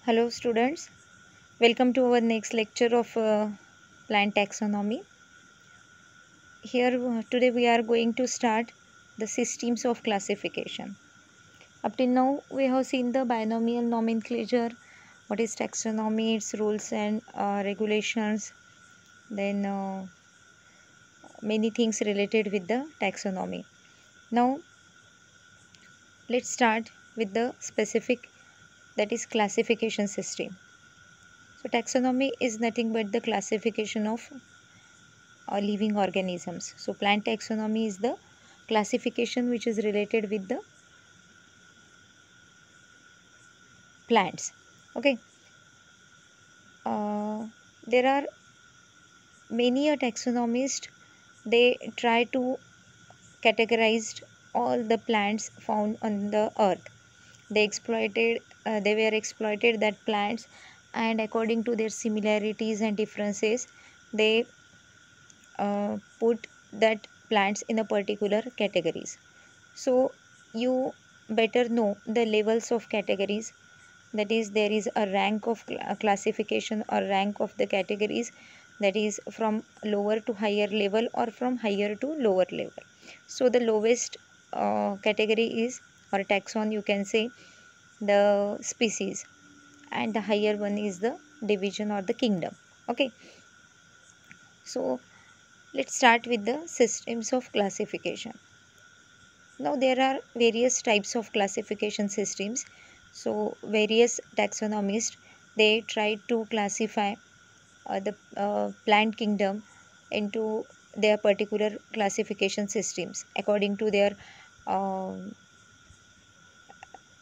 Hello students, welcome to our next lecture of plant taxonomy. Here today we are going to start the systems of classification. Up till now we have seen the binomial nomenclature, what is taxonomy, its rules and regulations, then many things related with the taxonomy. Now let's start with the specific, that is classification system. So taxonomy is nothing but the classification of living organisms. So plant taxonomy is the classification which is related with the plants. Okay. There are many a taxonomist, they try to categorize all the plants found on the earth. They were exploited that plants, and according to their similarities and differences, they put that plants in a particular categories. So you better know the levels of categories, that is there is a rank of classification or rank of the categories, that is from lower to higher level or from higher to lower level. So the lowest category is, or taxon you can say, the species, and the higher one is the division or the kingdom. Okay, so let's start with the systems of classification. Now there are various types of classification systems. So various taxonomists, they try to classify the plant kingdom into their particular classification systems according to their um,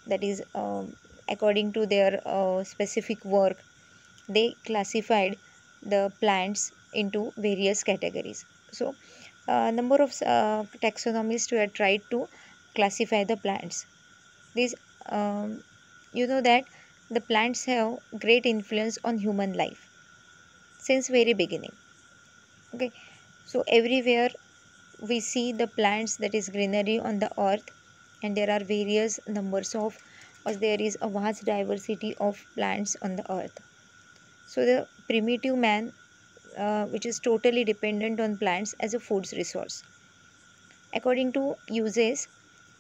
that is according to their specific work. They classified the plants into various categories. So number of taxonomists were tried to classify the plants. These you know that the plants have great influence on human life since very beginning. Okay, so everywhere we see the plants, that is greenery on the earth, and there are various numbers of, or there is a vast diversity of plants on the earth. So the primitive man, which is totally dependent on plants as a food resource. According to uses,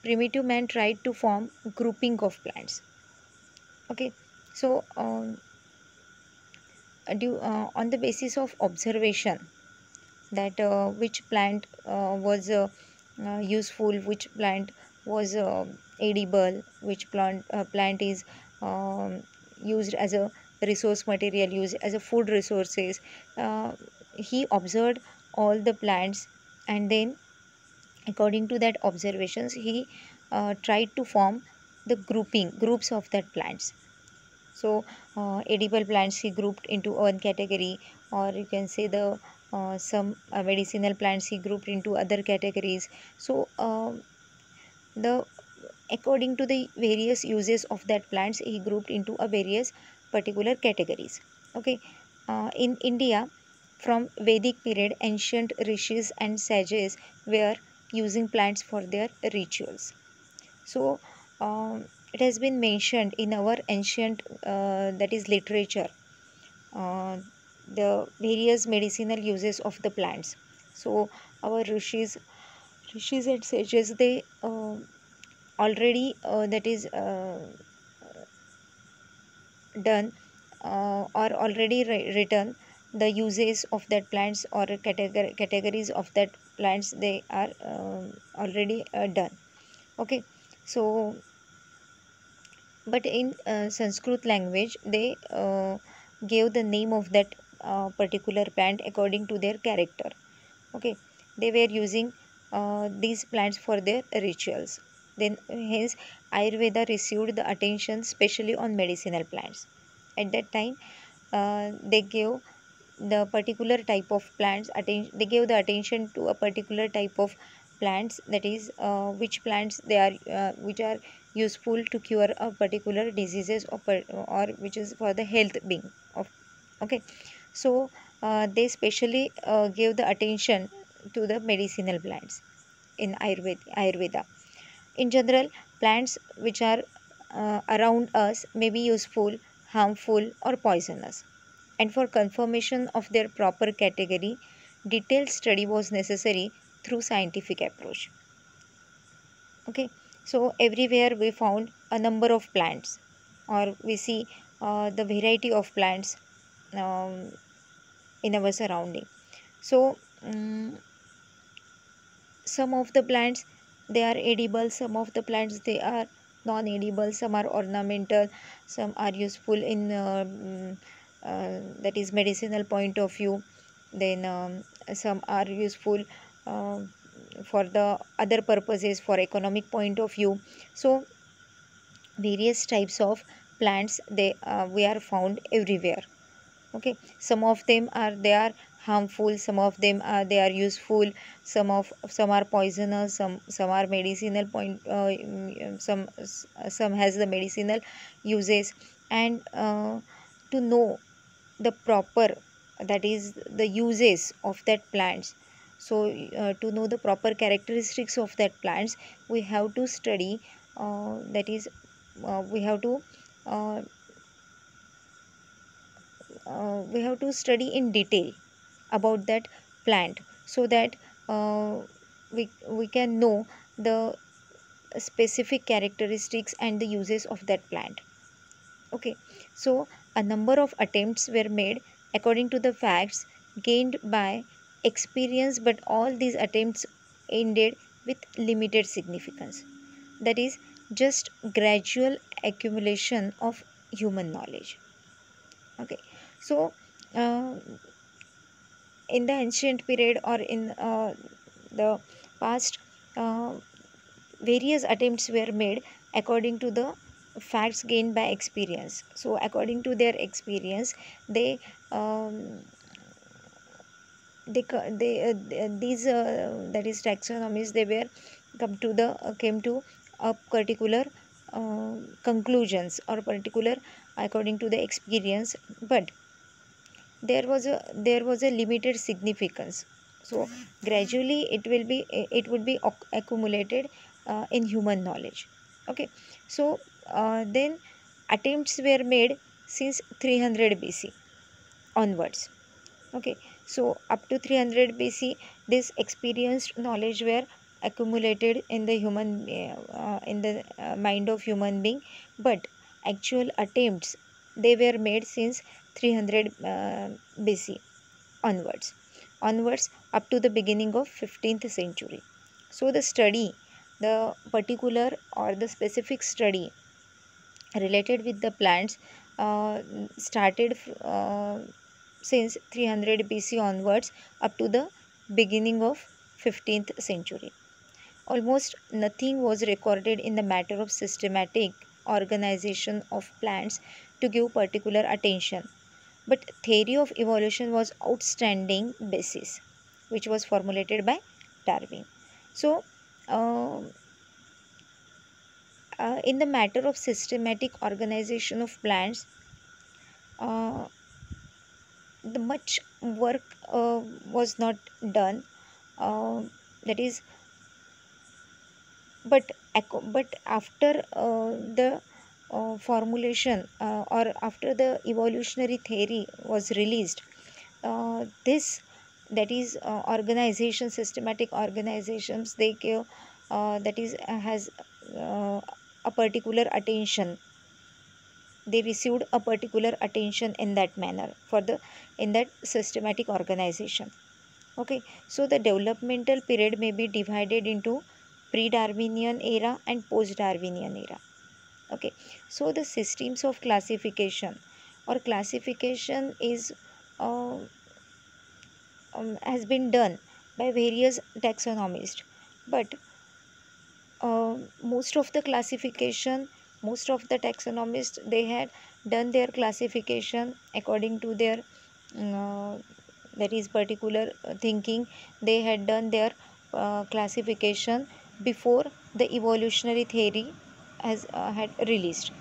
primitive man tried to form grouping of plants. Okay, so on the basis of observation, that which plant was useful, which plant was edible, which plant is um, used as a resource material, used as a food resources. He observed all the plants, and then according to that observations he tried to form the groups of that plants. So edible plants he grouped into one category, or you can say the some medicinal plants he grouped into other categories. So the according to the various uses of that plants he grouped into a various particular categories. Okay, in India, from Vedic period, ancient rishis and sages were using plants for their rituals. So it has been mentioned in our ancient that is literature, uh, the various medicinal uses of the plants. So our rishis and sages, they already that is done or already written the uses of that plants or categories of that plants, they are already done. Okay, so but in Sanskrit language they gave the name of that particular plant according to their character. Okay, they were using these plants for their rituals. Then hence Ayurveda received the attention specially on medicinal plants. At that time they gave the particular type of plants attention, they gave the attention to a particular type of plants, that is which plants they are which are useful to cure a particular diseases, or which is for the health being of. Okay, so they specially gave the attention to the medicinal plants in Ayurveda. In general, plants which are around us may be useful, harmful, or poisonous. And for confirmation of their proper category, detailed study was necessary through scientific approach. Okay, so everywhere we found a number of plants, or we see the variety of plants um, in our surrounding. So some of the plants, they are edible, some of the plants, they are non edible, some are ornamental, some are useful in that is medicinal point of view. Then some are useful uh, for the other purposes, for economic point of view. So various types of plants, they we are found everywhere. Okay, some of them are, they are harmful, some of them are, they are useful, some are poisonous, some are medicinal point, some has the medicinal uses. And to know the proper, that is the uses of that plants, so to know the proper characteristics of that plants, we have to study, that is we have to uh, we have to study in detail about that plant, so that uh, we can know the specific characteristics and the uses of that plant. Okay, so a number of attempts were made according to the facts gained by experience, but all these attempts ended with limited significance. That is just gradual accumulation of human knowledge. Okay, so uh, in the ancient period, or in the past, uh, various attempts were made according to the facts gained by experience. So according to their experience, they um, these that is taxonomies, they were came to a particular conclusions, or particular according to the experience, but there was a limited significance. So gradually it would be accumulated in human knowledge. Okay, so then attempts were made since 300 BC onwards. Okay, so up to 300 BC, this experienced knowledge were accumulated in the mind of human being, but actual attempts, they were made since 300 BC onwards up to the beginning of 15th century. So the particular or the specific study related with the plants started since 300 BC onwards up to the beginning of 15th century. Almost nothing was recorded in the matter of systematic organization of plants to give particular attention. But theory of evolution was outstanding basis, which was formulated by Darwin. So, uh, in the matter of systematic organization of plants, uh, the much work was not done. Uh, that is, but after the formulation, or after the evolutionary theory was released, this that is organization, systematic organizations, they give that is has uh, a particular attention, they received a particular attention in that manner, for the in that systematic organization. Okay, so the developmental period may be divided into pre-Darwinian era and post-Darwinian era. Okay, so the systems of classification or classification is uh, has been done by various taxonomists, but most of the classification, most of the taxonomists, they had done their classification according to their uh, that is particular thinking. They had done their classification before the evolutionary theory has had released.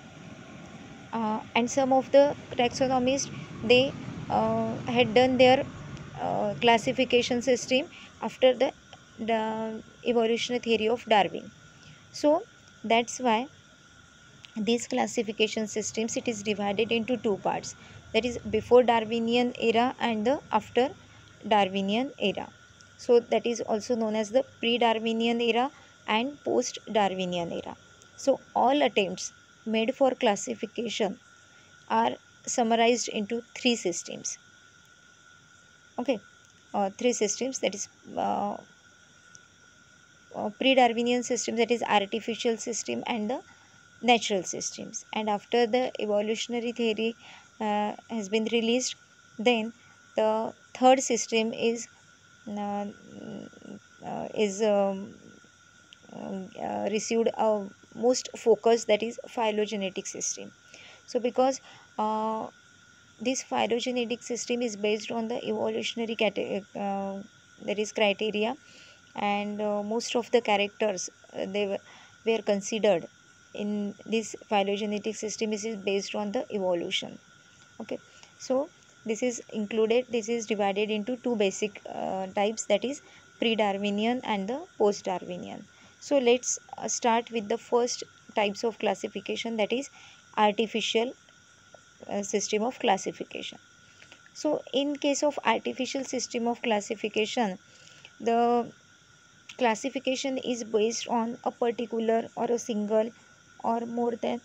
And some of the taxonomists, they had done their classification system after the evolutionary theory of Darwin. So that's why These classification systems, it is divided into two parts, that is before Darwinian era and the after Darwinian era. So that is also known as the pre-Darwinian era and post-Darwinian era. So all attempts made for classification are summarized into three systems. Okay, three systems, that is pre-Darwinian system, that is artificial system and the natural systems. And after the evolutionary theory has been released, then the third system uh, is received a most focus, that is phylogenetic system. So because this phylogenetic system is based on the evolutionary that is criteria, and most of the characters were considered in this phylogenetic system is based on the evolution. Okay, so this is divided into two basic types, that is pre-Darwinian and the post-Darwinian. So let's start with the first types of classification, that is artificial system of classification. So in case of artificial system of classification, the classification is based on a particular or a single or more than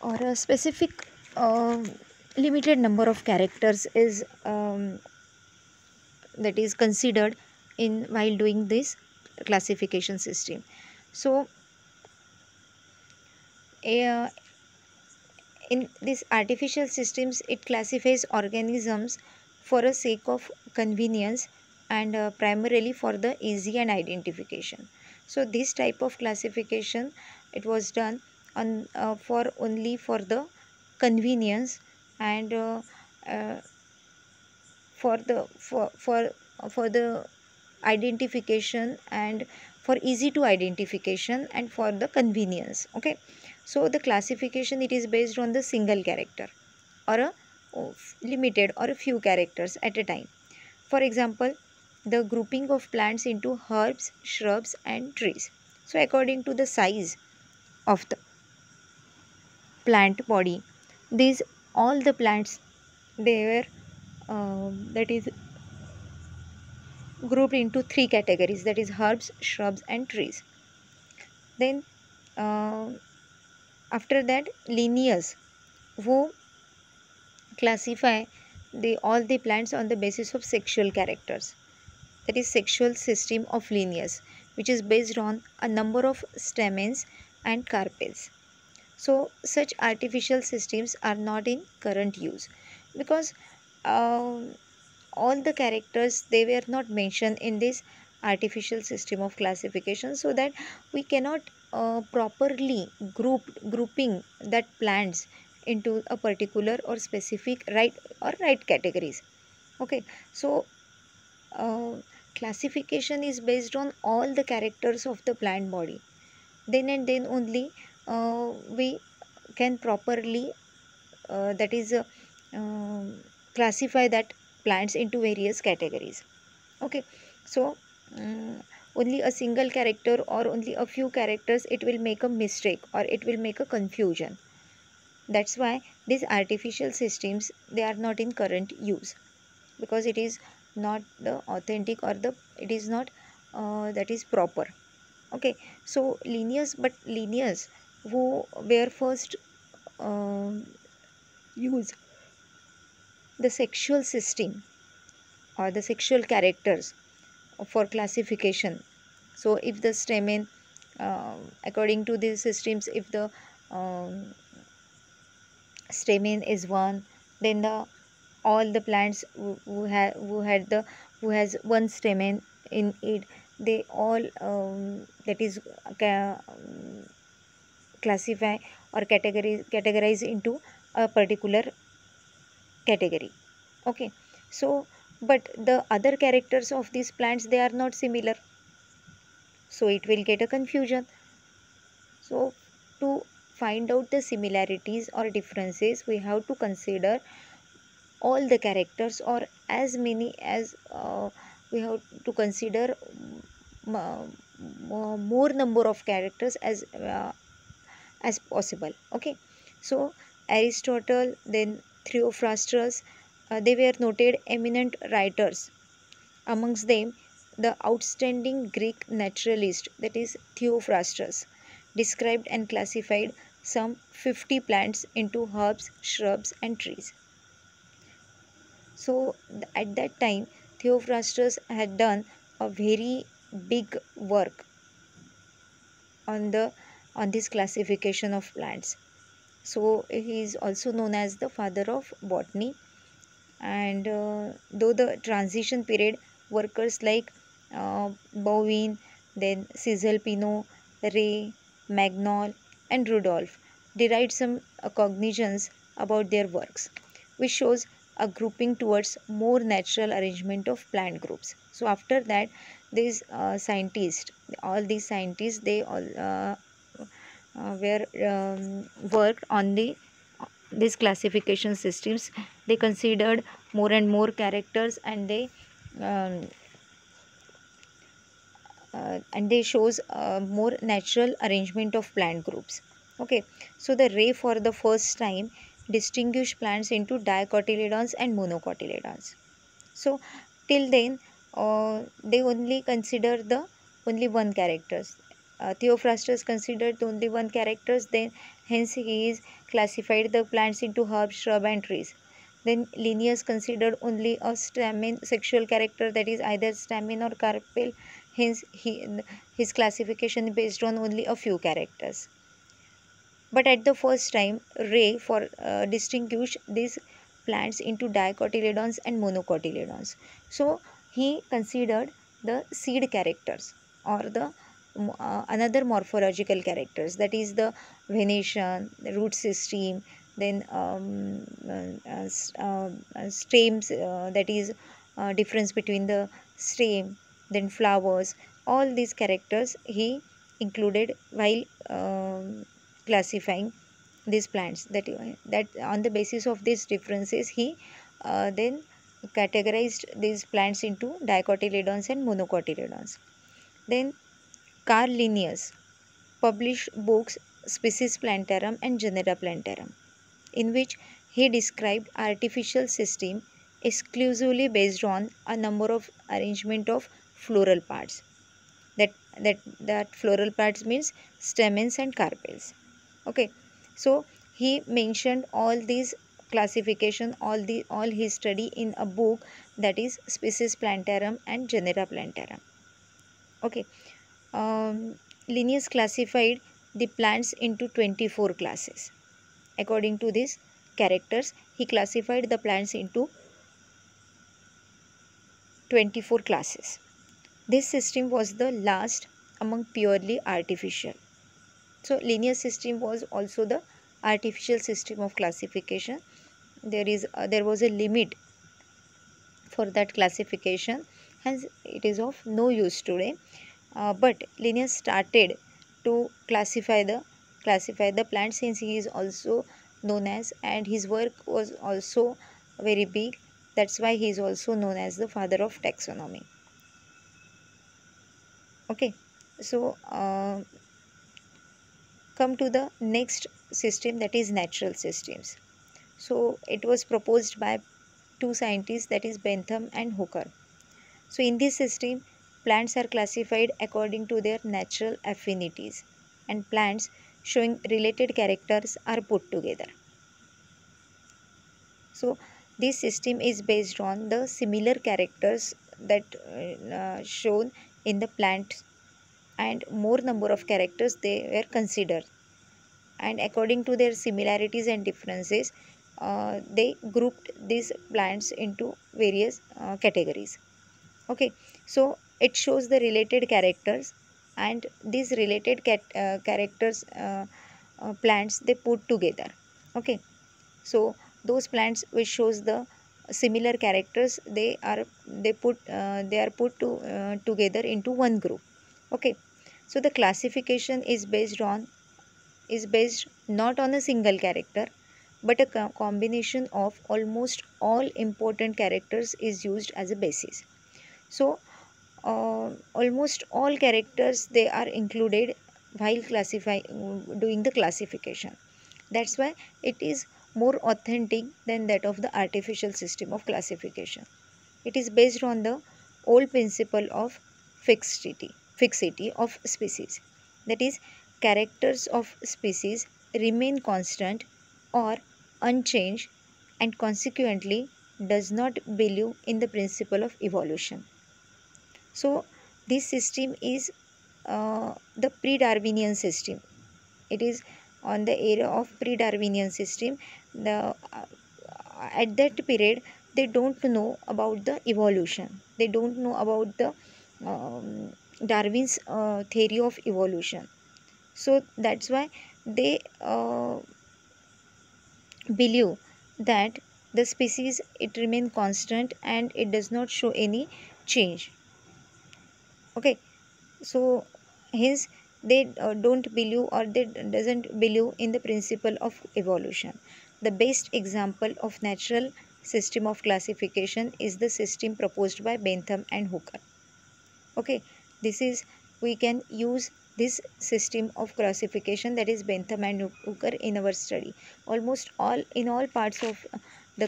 or a specific limited number of characters is that is considered in while doing this classification system. So uh, in these artificial systems, it classifies organisms for a sake of convenience and primarily for the easy and identification. So this type of classification, it was done on for only for the convenience and uh, for the for the identification and for easy to identification and for the convenience. Okay, so the classification, it is based on the single character or a limited or a few characters at a time. For example, the grouping of plants into herbs, shrubs and trees. So according to the size of the plant body, these all the plants, they were that is grouped into three categories, that is herbs, shrubs and trees. Then uh, after that, linears, who classify all the plants on the basis of sexual characters, that is sexual system of linears, which is based on a number of stamens and carpels. So such artificial systems are not in current use because uh, all the characters, they were not mentioned in this artificial system of classification, so that we cannot properly grouping that plants into a particular or specific right categories. Okay, so uh, classification is based on all the characters of the plant body. Then and then only we can properly that is classify that plants into various categories. Okay, so um, only a single character or only a few characters, it will make a mistake or it will make a confusion. That's why these artificial systems, they are not in current use, because it is not the authentic or the it is not that is proper. Okay, so linears, but linears who were first um use the sexual system or the sexual characters for classification. So if the stamen, according to these systems, if the um, stamen is one, then the all the plants who had the who has one stamen in it, they all that is classify or categorize into a particular category. Okay, so but the other characters of these plants, they are not similar, so it will get a confusion. So to find out the similarities or differences, we have to consider all the characters, or as many as we have to consider more number of characters as as possible. Okay, so Aristotle, then Theophrastus, they were noted eminent writers. Amongst them, the outstanding Greek naturalist, that is Theophrastus, described and classified some 50 plants into herbs, shrubs, and trees. So at that time, Theophrastus had done a very big work on the on this classification of plants. So he is also known as the father of botany. And though the transition period, workers like Bowen, then Cecil Pinot, Ray, Magnol, and Rudolph derived some cognitions about their works, which shows a grouping towards more natural arrangement of plant groups. So after that, these scientists, all these scientists, they all were worked on the these classification systems. They considered more and more characters, um, and they shows more natural arrangement of plant groups. Okay, so the Ray for the first time distinguished plants into dicotyledons and monocotyledons. So till then, they only consider the only one characters. Theophrastus considered only one characters. Then hence he is classified the plants into herbs, shrub, and trees. Then Linnaeus considered only a stamen sexual character, that is either stamen or carpel. Hence his classification is based on only a few characters. But at the first time, Ray for distinguish these plants into dicotyledons and monocotyledons. So he considered the seed characters or the another morphological characters, that is the venation, the root system, then stems, that is difference between the stem, then flowers. All these characters he included while classifying these plants. That on the basis of these differences, he then categorized these plants into dicotyledons and monocotyledons. Then Carl Linnaeus published books Species Plantarum and Genera Plantarum, in which he described artificial system exclusively based on a number of arrangement of floral parts. That floral parts means stamens and carpels. Okay, so he mentioned all these classification, all his study in a book, that is Species Plantarum and Genera Plantarum. Okay, Linnaeus classified the plants into 24 classes. According to these characters, he classified the plants into 24 classes. This system was the last among purely artificial. So Linnaeus system was also the artificial system of classification. There was a limit for that classification, hence it is of no use today. But Linnaeus started to classify the plants, since he is also known as, and his work was also very big. That's why he is also known as the father of taxonomy. Okay, so come to the next system, that is natural systems. So it was proposed by two scientists, that is Bentham and Hooker. So in this system, plants are classified according to their natural affinities, and plants showing related characters are put together. So this system is based on the similar characters that shown in the plant, and more number of characters they were considered, and according to their similarities and differences, they grouped these plants into various categories. Okay, so it shows the related characters, and these related characters plants they put together. Okay, so those plants which shows the similar characters, they are put together into one group. Okay, so the classification is based not on a single character, but a combination of almost all important characters is used as a basis. So almost all characters they are included while doing the classification. That's why it is more authentic than that of the artificial system of classification. It is based on the old principle of fixity of species. That is, characters of species remain constant or unchanged, and consequently does not believe in the principle of evolution. So this system is the pre-Darwinian system. It is on the era of pre-Darwinian system. The at that period they don't know about the evolution. They don't know about the Darwin's theory of evolution. So that's why they believe that the species it remain constant and it does not show any change. Okay, so hence they don't believe, or they doesn't believe in the principle of evolution. The best example of natural system of classification is the system proposed by Bentham and Hooker. Okay, this is, we can use this system of classification, that is Bentham and Hooker, in our study. Almost all, in all parts of the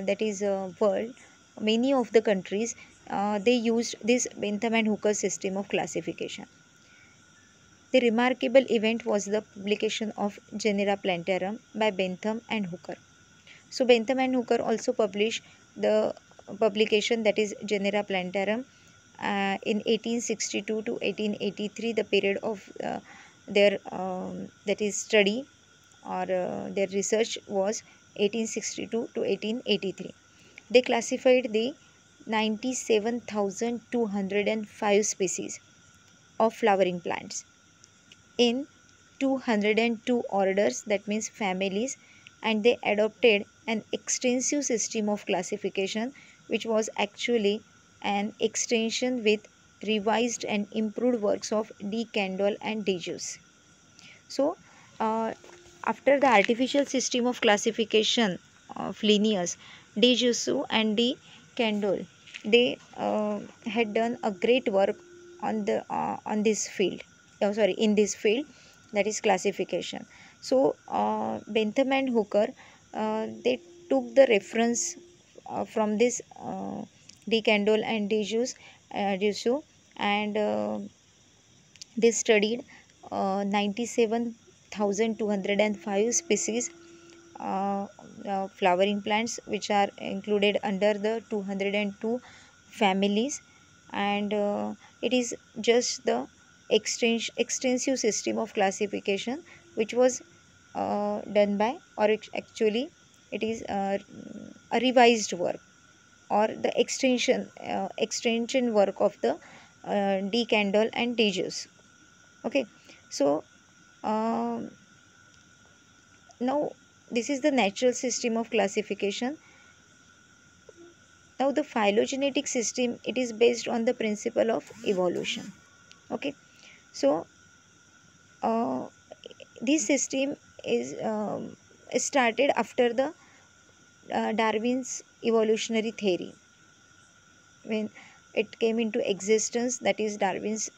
that is world, many of the countries they used this Bentham and Hooker system of classification. The remarkable event was the publication of Genera Plantarum by Bentham and Hooker. So Bentham and Hooker also published the publication, that is Genera Plantarum, in 1862 to 1883, the period of their that is study, or their research was 1862 to 1883. They classified the 97,205 species of flowering plants in 202 orders, that means families, and they adopted an extensive system of classification which was actually an extension with revised and improved works of De Candolle and De Jus. So after the artificial system of classification of Linnaeus, De Jussieu and De Candolle, they had done a great work on this field. Oh, sorry, in this field, that is classification. So Bentham and Hooker, they took the reference from this De Candolle and De Jussieu, and they studied 97,205 species flowering plants which are included under the 202 families, and it is just the extensive system of classification which was done by, or actually it is a revised work, or the extension work of the De Candolle and De Jus. Okay, so um, now this is the natural system of classification. Now the phylogenetic system, it is based on the principle of evolution. Okay, so uh, this system is started after the Darwin's evolutionary theory. When it came into existence, that is Darwin's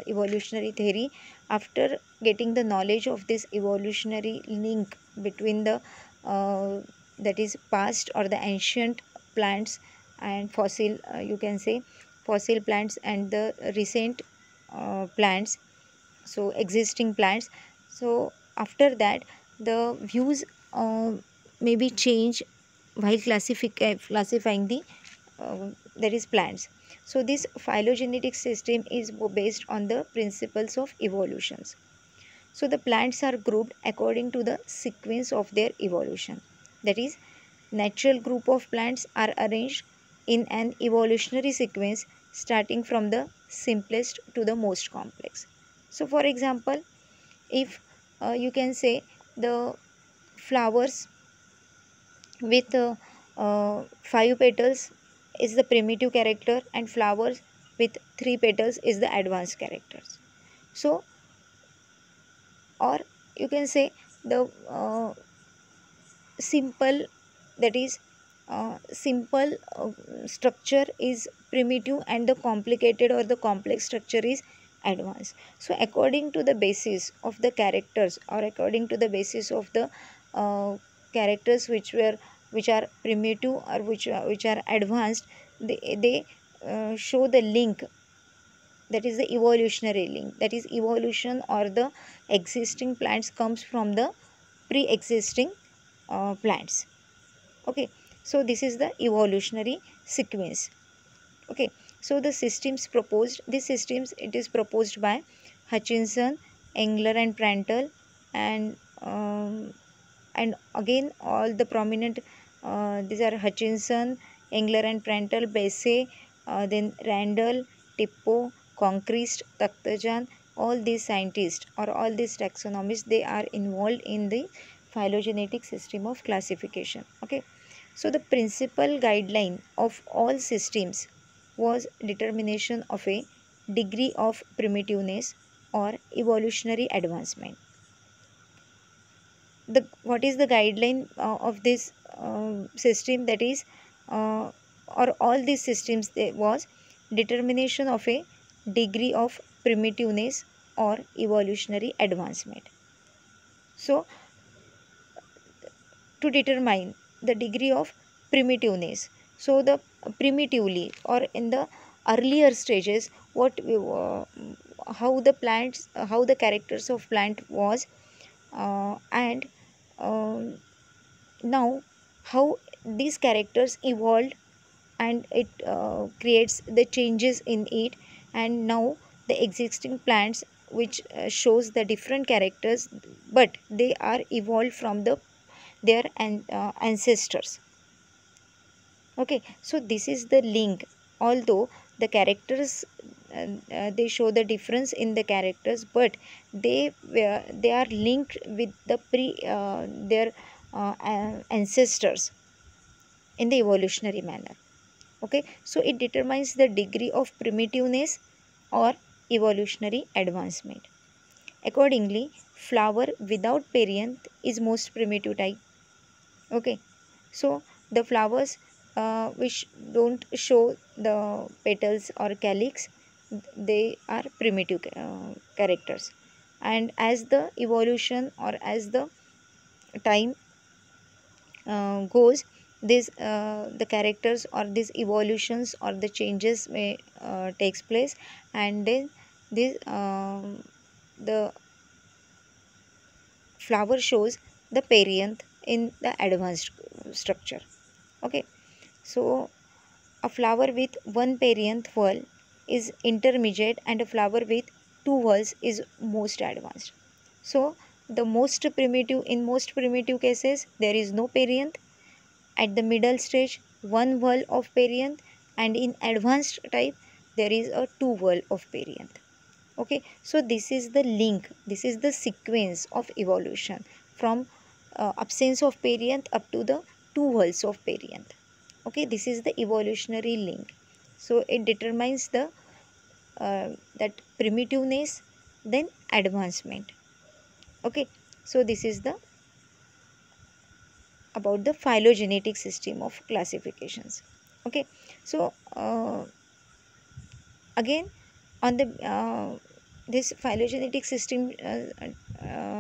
evolutionary theory, after getting the knowledge of this evolutionary link between the that is past or the ancient plants and fossil, you can say fossil plants, and the recent plants, so existing plants. So after that the views may be changed while classifying the that is plants. So this phylogenetic system is based on the principles of evolutions. So the plants are grouped according to the sequence of their evolution. That is, natural group of plants are arranged in an evolutionary sequence starting from the simplest to the most complex. So for example, if you can say the flowers with 5 petals is the primitive character, and flowers with 3 petals is the advanced characters. So, or you can say the simple, that is simple structure is primitive, and the complicated or the complex structure is advanced. So according to the basis of the characters, or according to the basis of the characters which are primitive or which are advanced, they show the link, that is the evolutionary link, that is evolution or the existing plants comes from the pre-existing plants. Okay, so this is the evolutionary sequence. Okay, so the systems proposed, these systems, it is proposed by Hutchinson, Engler and Prandtl, and and again all the prominent, these are Hutchinson, Engler and Prandtl, Bessey, then Randall, Tippo, Conquest, Takhtajan, all these scientists or all these taxonomists, they are involved in the phylogenetic system of classification. Okay, so the principal guideline of all systems was determination of a degree of primitiveness or evolutionary advancement. The what is the guideline of this system, that is or all these systems, there was determination of a degree of primitiveness or evolutionary advancement. So to determine the degree of primitiveness, so the primitively or in the earlier stages, what we, how the plants, how the characters of plant was, and um, now how these characters evolved, and it creates the changes in it, and now the existing plants which shows the different characters, but they are evolved from the their ancestors. Okay, so this is the link. Although the characters, they show the difference in the characters, but they are linked with the their ancestors in the evolutionary manner. Okay, so it determines the degree of primitiveness or evolutionary advancement. Accordingly, flower without perianth is most primitive type. Okay, so the flowers which don't show the petals or calyx, they are primitive characters. And as the evolution or as the time goes, this the characters or these evolutions or the changes may takes place, and then this the flower shows the perianth in the advanced structure. Okay, so a flower with one perianth whorl is intermediate, and a flower with two whorls is most advanced. So the most primitive, in most primitive cases there is no perianth. At the middle stage, one whorl of perianth, and in advanced type there is a two whorl of perianth. Okay, so this is the link, this is the sequence of evolution from absence of perianth up to the two whorls of perianth. Okay, this is the evolutionary link. So it determines the that primitiveness, then advancement. Okay, so this is the about the phylogenetic system of classifications. Okay, so again on the this phylogenetic system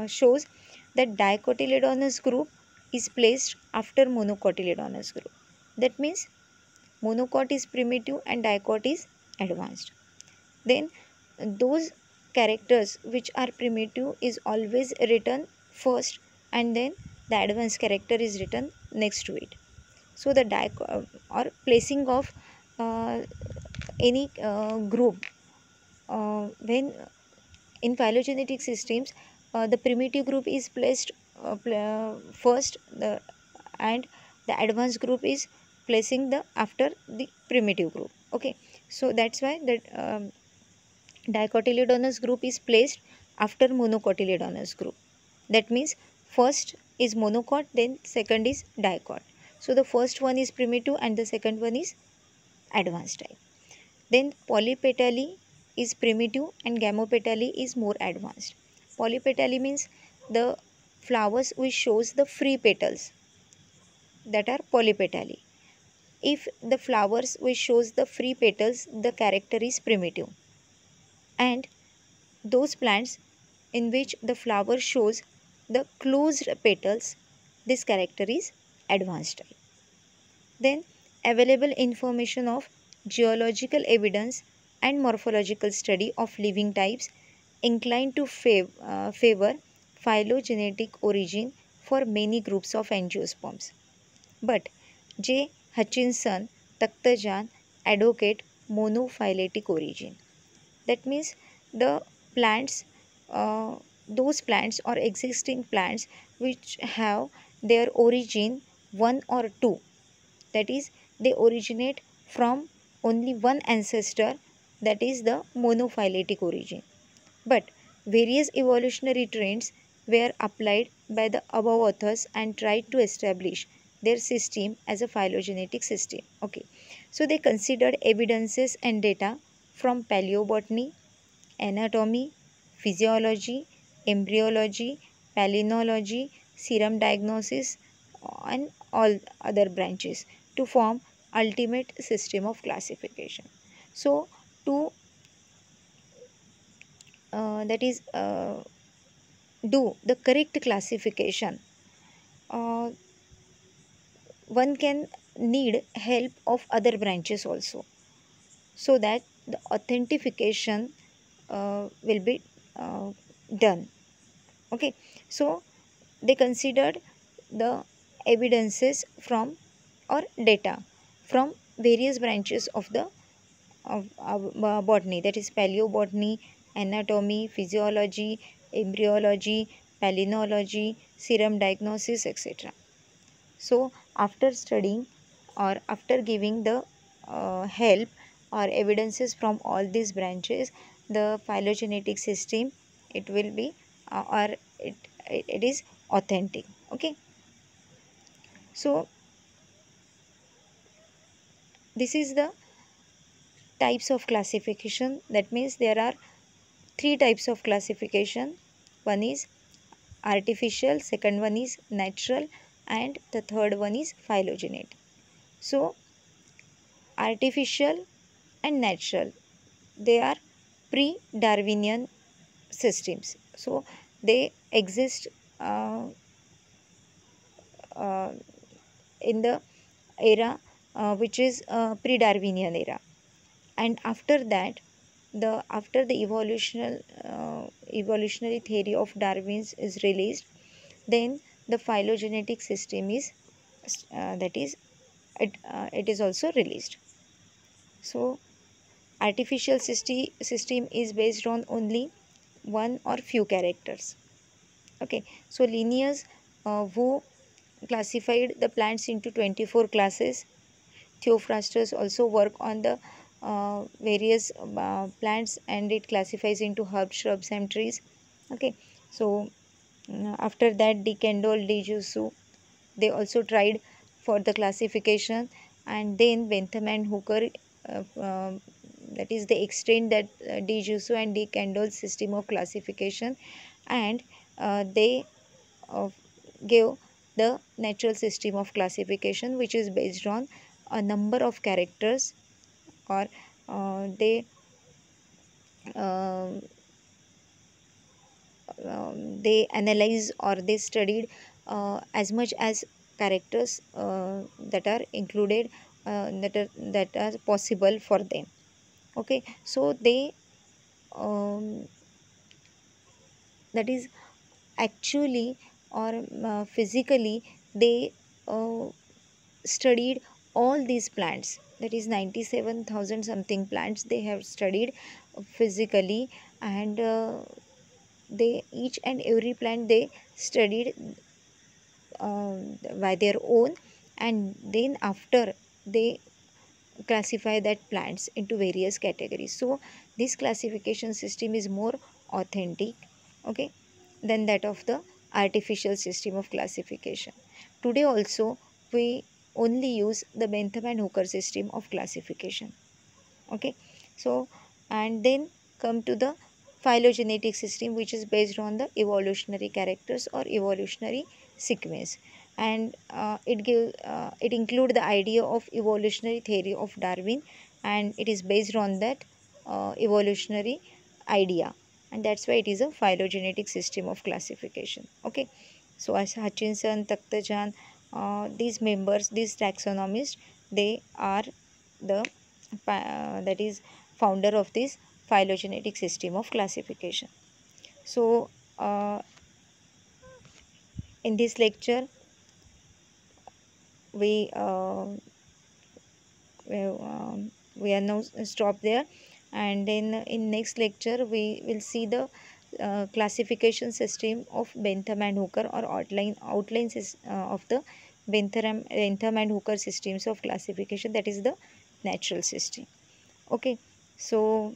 shows that dicotyledonous group is placed after monocotyledonous group. That means monocot is primitive and dicot is advanced. Then those characters which are primitive is always written first, and then the advanced character is written next to it. So the or placing of uh, any group, when in phylogenetic systems, the primitive group is placed first, and the advanced group is placing the after the primitive group. Okay, so that's why that dicotyledonous group is placed after monocotyledonous group. That means first is monocot, then second is dicot. So the first one is primitive and the second one is advanced type. Then polypetally is primitive and gamopetally is more advanced. Polypetally means the flowers which shows the free petals, that are polypetally. If the flowers which shows the free petals, the character is primitive. And those plants in which the flower shows the closed petals, this character is advanced type. Then available information of geological evidence and morphological study of living types inclined to favor phylogenetic origin for many groups of angiosperms. But J. Hutchinson Takhtajan advocate monophyletic origin. That means the plants, those plants or existing plants which have their origin one or two, that is they originate from only one ancestor, that is the monophyletic origin. But various evolutionary trends were applied by the above authors and tried to establish their system as a phylogenetic system. Okay, so they considered evidences and data from paleobotany, anatomy, physiology, embryology, palynology, serum diagnosis, and all other branches to form ultimate system of classification. So, to that is do the correct classification, uh, one can need help of other branches also, so that the authentication will be done. Okay, so they considered the evidences from or data from various branches of the botany, that is paleobotany, anatomy, physiology, embryology, palynology, serum diagnosis, etc. So after studying or after giving the help or evidences from all these branches, the phylogenetic system, it will be or it is authentic. Okay, so this is the types of classification. That means there are three types of classification. One is artificial, second one is natural, and the third one is phylogenetic. So artificial and natural, they are pre-Darwinian systems. So they exist uh, uh, in the era which is pre-Darwinian era, and after that, the after the evolutionary theory of Darwin's is released, then the phylogenetic system is that is it is also released. So artificial system is based on only one or few characters. Okay, so Linnaeus, who classified the plants into 24 classes. Theophrastus also work on the various plants, and it classifies into herbs, shrubs, and trees. Okay, so after that, De Candolle, De Jussieu, they also tried for the classification, and then Bentham and Hooker, that is the extent that De Jussieu and De Candolle's system of classification, and they uh, gave the natural system of classification, which is based on a number of characters, or they uh, they analyze or they studied as much as characters that are included, that are possible for them. Okay, so they um, that is actually or physically they uh, studied all these plants, that is 97,000 something plants they have studied physically, and they each and every plant they studied by their own, and then after they classify that plants into various categories. So this classification system is more authentic, okay, than that of the artificial system of classification. Today also we only use the Bentham and Hooker system of classification. Okay, so and then come to the phylogenetic system, which is based on the evolutionary characters or evolutionary sequence, and it include the idea of evolutionary theory of Darwin, and it is based on that evolutionary idea. and that's why it is a phylogenetic system of classification. Okay, so as Hutchinson, Takhtajan, these members, these taxonomists, they are the that is founder of this phylogenetic system of classification. So in this lecture we we are now stop there, and then in next lecture we will see the classification system of Bentham and Hooker, or outlines of the Bentham and Hooker systems of classification, that is the natural system. Okay, so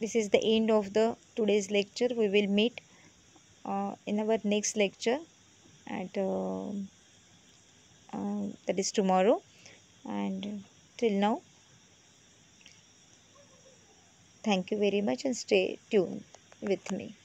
this is the end of the today's lecture. We will meet in our next lecture at that is tomorrow, and till now, thank you very much and stay tuned with me.